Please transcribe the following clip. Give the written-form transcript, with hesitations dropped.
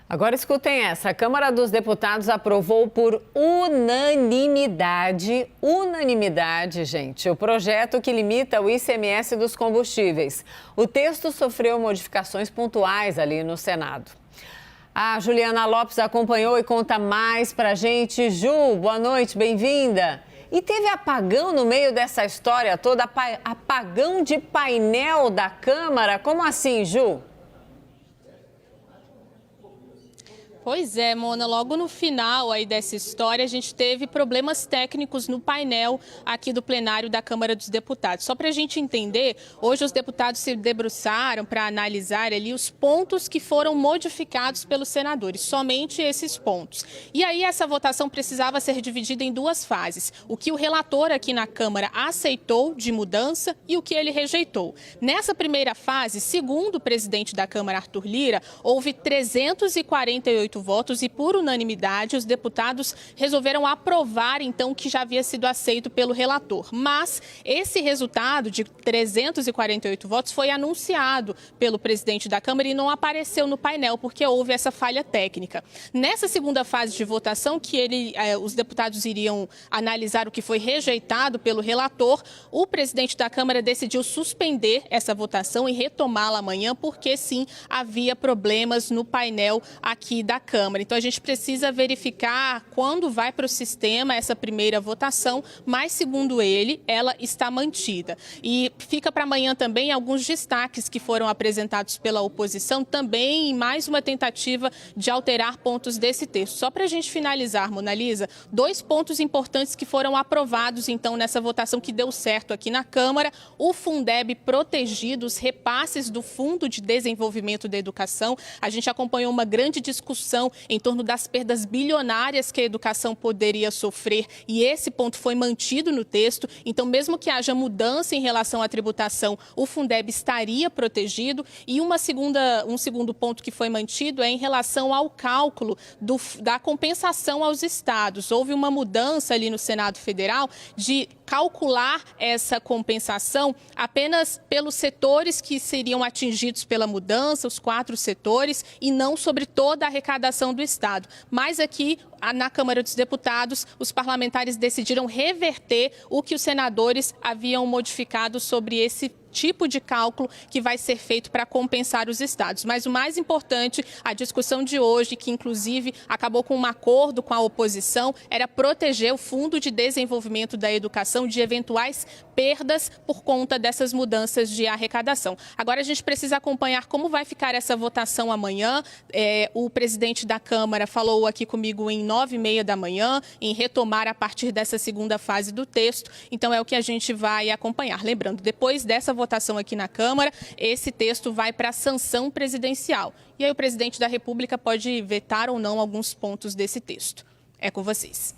Agora escutem essa. A Câmara dos Deputados aprovou por unanimidade, gente, o projeto que limita o ICMS dos combustíveis. O texto sofreu modificações pontuais ali no Senado. A Juliana Lopes acompanhou e conta mais pra gente. Ju, boa noite, bem-vinda. E teve apagão no meio dessa história toda, apagão de painel da Câmara? Como assim, Ju? Pois é, Mona, logo no final aí dessa história, a gente teve problemas técnicos no painel aqui do plenário da Câmara dos Deputados. Só para a gente entender, hoje os deputados se debruçaram para analisar ali os pontos que foram modificados pelos senadores, somente esses pontos. E aí essa votação precisava ser dividida em duas fases, o que o relator aqui na Câmara aceitou de mudança e o que ele rejeitou. Nessa primeira fase, segundo o presidente da Câmara, Arthur Lira, houve 348 votos e, por unanimidade, os deputados resolveram aprovar, então, o que já havia sido aceito pelo relator. Mas esse resultado de 348 votos foi anunciado pelo presidente da Câmara e não apareceu no painel, porque houve essa falha técnica. Nessa segunda fase de votação, que os deputados iriam analisar o que foi rejeitado pelo relator, o presidente da Câmara decidiu suspender essa votação e retomá-la amanhã, porque, sim, havia problemas no painel aqui da Câmara. Então, a gente precisa verificar quando vai para o sistema essa primeira votação, mas, segundo ele, ela está mantida. E fica para amanhã também alguns destaques que foram apresentados pela oposição, também em mais uma tentativa de alterar pontos desse texto. Só para a gente finalizar, Mona Lisa, dois pontos importantes que foram aprovados, então, nessa votação que deu certo aqui na Câmara: o Fundeb protegido, os repasses do Fundo de Desenvolvimento da Educação. A gente acompanhou uma grande discussão em torno das perdas bilionárias que a educação poderia sofrer, e esse ponto foi mantido no texto. Então, mesmo que haja mudança em relação à tributação, o Fundeb estaria protegido. E um segundo ponto que foi mantido é em relação ao cálculo da compensação aos estados. Houve uma mudança ali no Senado Federal de calcular essa compensação apenas pelos setores que seriam atingidos pela mudança, os 4 setores, e não sobre toda a arrecadação do Estado. Mas aqui, na Câmara dos Deputados, os parlamentares decidiram reverter o que os senadores haviam modificado sobre esse tipo de cálculo que vai ser feito para compensar os estados. Mas o mais importante, a discussão de hoje, que inclusive acabou com um acordo com a oposição, era proteger o Fundo de Desenvolvimento da Educação de eventuais perdas por conta dessas mudanças de arrecadação. Agora a gente precisa acompanhar como vai ficar essa votação amanhã. O presidente da Câmara falou aqui comigo em 9h30 da manhã, em retomar a partir dessa segunda fase do texto. Então é o que a gente vai acompanhar. Lembrando, depois dessa votação aqui na Câmara, esse texto vai para a sanção presidencial. E aí o presidente da República pode vetar ou não alguns pontos desse texto. É com vocês.